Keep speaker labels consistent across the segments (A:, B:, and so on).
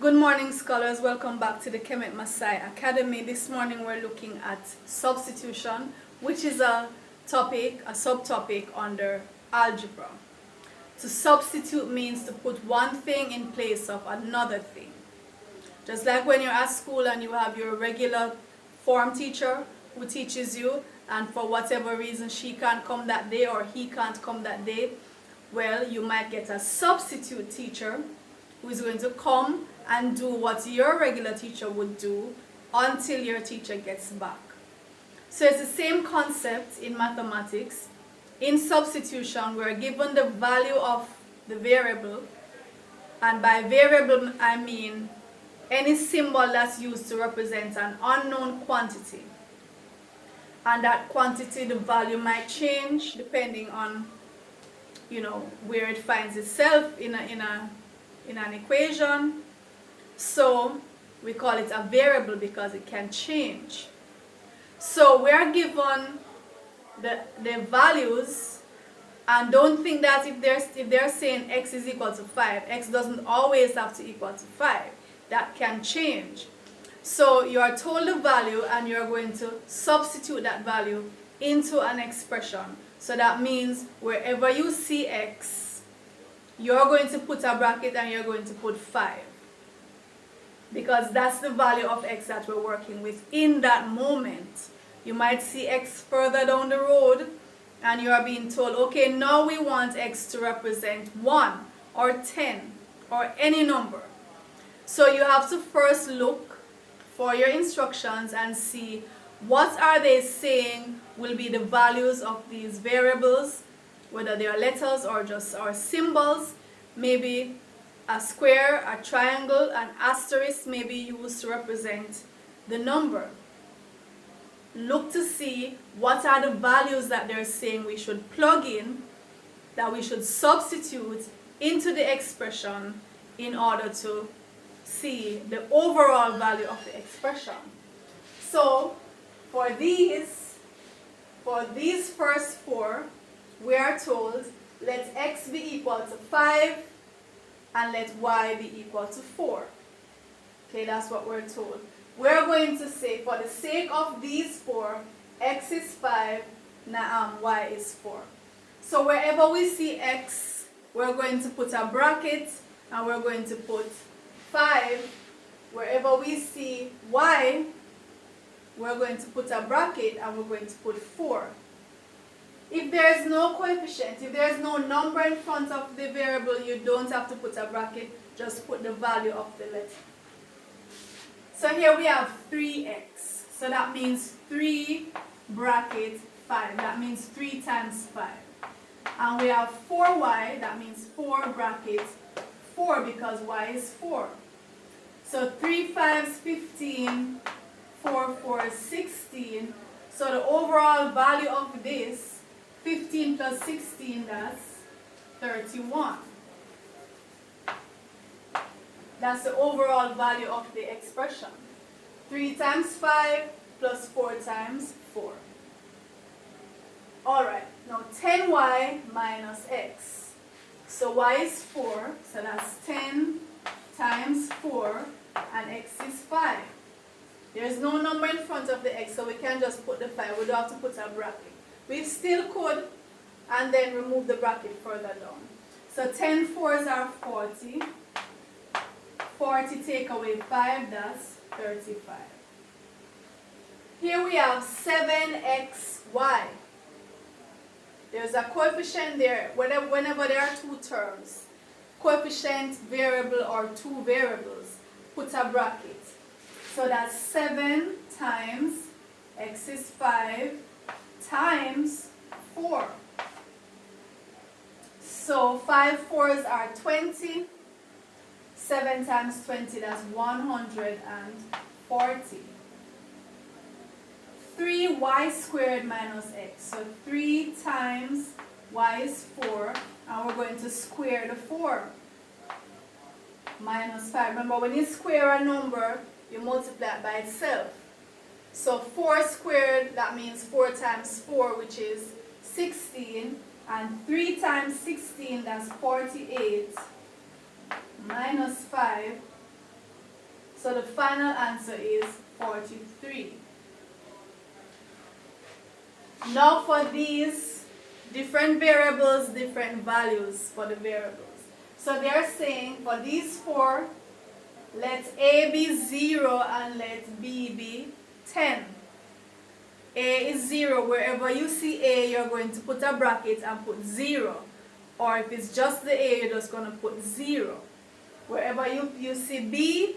A: Good morning, scholars. Welcome back to the Kemet Maasai Academy. This morning we're looking at substitution, which is a subtopic under algebra. To substitute means to put one thing in place of another thing. Just like when you're at school and you have your regular form teacher who teaches you, and for whatever reason she can't come that day or he can't come that day, well, you might get a substitute teacher who is going to come and do what your regular teacher would do until your teacher gets back. So it's the same concept in mathematics. In substitution, we're given the value of the variable, and by variable I mean any symbol that's used to represent an unknown quantity. And that quantity, the value might change depending on where it finds itself in an equation. So we call it a variable because it can change. So we are given the values, and don't think that if they're saying x is equal to 5, x doesn't always have to equal to 5. That can change. So you are told the value and you're going to substitute that value into an expression. So that means wherever you see x, you're going to put a bracket and you're going to put 5. Because that's the value of x that we're working with in that moment. You might see x further down the road and you are being told, okay, now we want x to represent 1 or 10 or any number. So you have to first look for your instructions and see what are they saying will be the values of these variables, whether they are letters or symbols. Maybe a square, a triangle, an asterisk may be used to represent the number. Look to see what are the values that they're saying we should plug in, that we should substitute into the expression in order to see the overall value of the expression. So for these first four, we are told let x be equal to 5 and let y be equal to 4. Okay, that's what we're told. We're going to say, for the sake of these four, x is 5, y is 4. So wherever we see x, we're going to put a bracket and we're going to put 5. Wherever we see y, we're going to put a bracket and we're going to put 4. If there is no coefficient, if there is no number in front of the variable, you don't have to put a bracket, just put the value of the letter. So here we have 3x. So that means 3 bracket 5. That means 3 times 5. And we have 4y, that means 4 bracket 4 because y is 4. So 3 5s 15, 4 4s 16. So the overall value of this, 15 plus 16, that's 31. That's the overall value of the expression. 3 times 5 plus 4 times 4. Alright, now 10y minus x. So y is 4, so that's 10 times 4, and x is 5. There's no number in front of the x, so we can just put the 5. We don't have to put a bracket. We still could, and then remove the bracket further down. So 10 fours are 40. 40 take away 5, that's 35. Here we have 7xy. There's a coefficient there. Whenever there are two terms, coefficient, variable, or two variables, put a bracket. So that's 7 times x is 5 times 4. So 5 fours are 20. 7 times 20, that's 140. 3y squared minus x. So 3 times y is 4, and we're going to square the 4. Minus 5. Remember, when you square a number, you multiply it by itself. So 4 squared, that means 4 times 4, which is 16. And 3 times 16, that's 48. Minus 5, So the final answer is 43. Now for these different variables, different values for the variables. So they are saying for these four, let A be 0 and let B be 10. A is 0. Wherever you see A, you're going to put a bracket and put 0. Or if it's just the A, you're just going to put 0. Wherever you see B,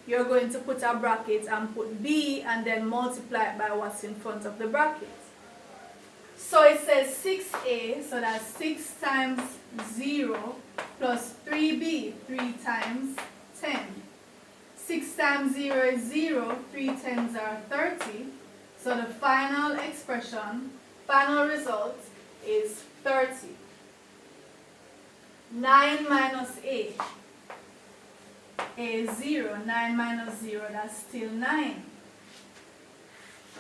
A: you're going to put a bracket and put B and then multiply it by what's in front of the bracket. So it says 6A, so that's 6 times 0 plus 3B, 3 times 10. 6 times 0 is 0, 3 tens are 30. So the final expression, final result is 30. 9 minus A. A is 0. 9 minus 0, that's still 9.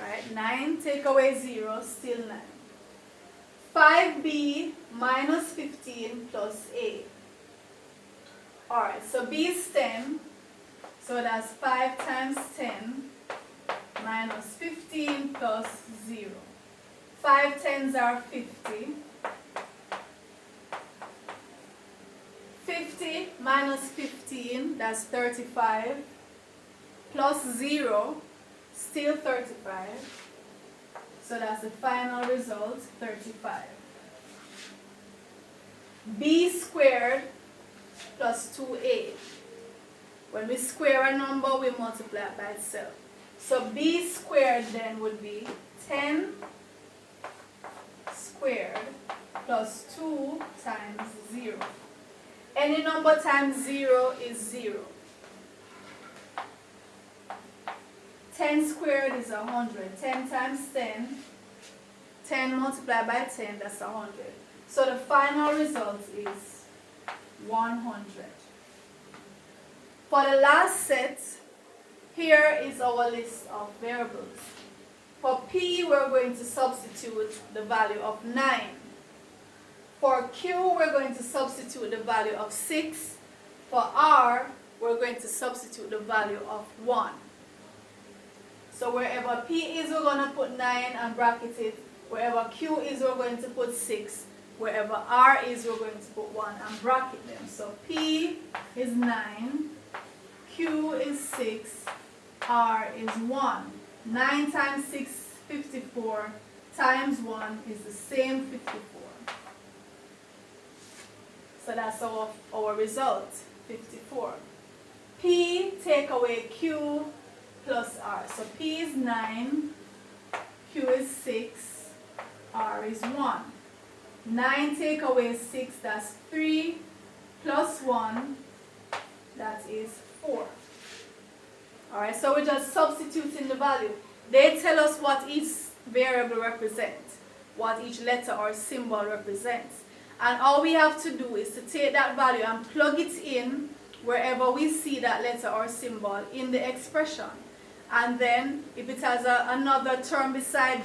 A: Right? 9 take away 0, still 9. 5B minus 15 plus A. Alright, so B is 10. So that's 5 times 10 minus 15 plus 0. 5 tens are 50. 50 minus 15, that's 35. Plus 0, still 35. So that's the final result, 35. B squared plus 2A. When we square a number, we multiply it by itself. So B squared then would be 10 squared plus 2 times 0. Any number times 0 is 0. 10 squared is 100. 10 times 10. 10 multiplied by 10, that's 100. So the final result is 100. For the last set, here is our list of variables. For P, we're going to substitute the value of 9. For Q, we're going to substitute the value of 6. For R, we're going to substitute the value of 1. So wherever P is, we're going to put 9 and bracket it. Wherever Q is, we're going to put 6. Wherever R is, we're going to put 1 and bracket them. So P is 9, Q is 6, R is 1. 9 times 6, 54, times 1 is the same 54. So that's our result, 54. P take away Q plus R. So P is 9, Q is 6, R is 1. 9 take away 6, that's 3, plus 1, that is 4. Alright, so we're just substituting the value. They tell us what each variable represents, what each letter or symbol represents. And all we have to do is to take that value and plug it in wherever we see that letter or symbol in the expression. And then if it has another term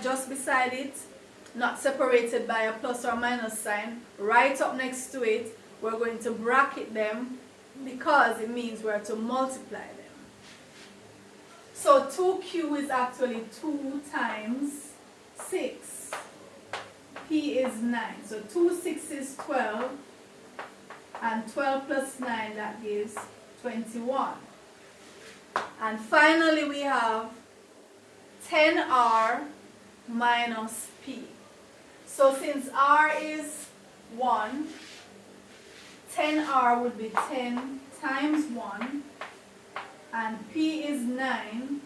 A: just beside it, not separated by a plus or minus sign, right up next to it, we're going to bracket them because it means we're to multiply them. So 2Q is actually 2 times 6. P is 9. So 2 6s 12. And 12 plus 9, that gives 21. And finally we have 10R minus P. So since R is 1, 10R would be 10 times 1. And P is 9.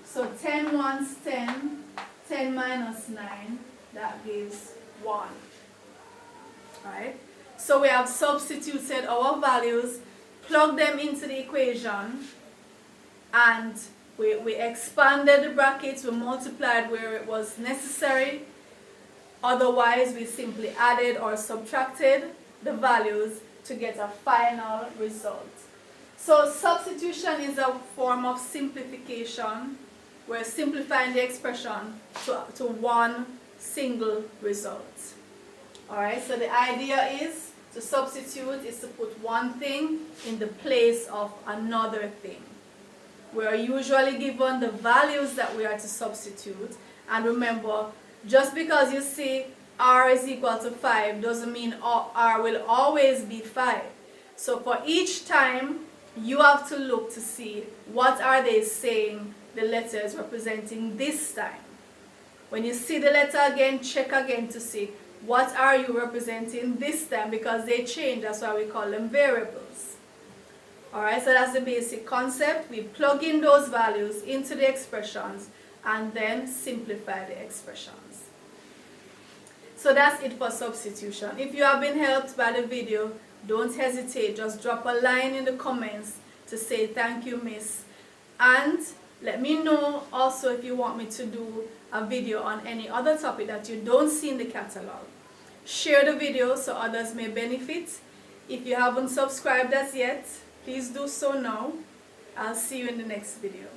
A: So 10 ones 10. 10 minus 9, that gives 1. Right? So we have substituted our values, plugged them into the equation, and we expanded the brackets, we multiplied where it was necessary. Otherwise, we simply added or subtracted the values to get a final result. So substitution is a form of simplification. We're simplifying the expression to one single result. Alright, so the idea is to substitute is to put one thing in the place of another thing. We are usually given the values that we are to substitute. And remember, just because you see r is equal to 5 doesn't mean r will always be 5. So for each time, you have to look to see what are they saying the letter is representing this time. When you see the letter again, check again to see what are you representing this time, because they change. That's why we call them variables. Alright, so that's the basic concept. We plug in those values into the expressions and then simplify the expressions. So that's it for substitution. If you have been helped by the video, don't hesitate. Just drop a line in the comments to say thank you, miss. And let me know also if you want me to do a video on any other topic that you don't see in the catalog. Share the video so others may benefit. If you haven't subscribed as yet, please do so now. I'll see you in the next video.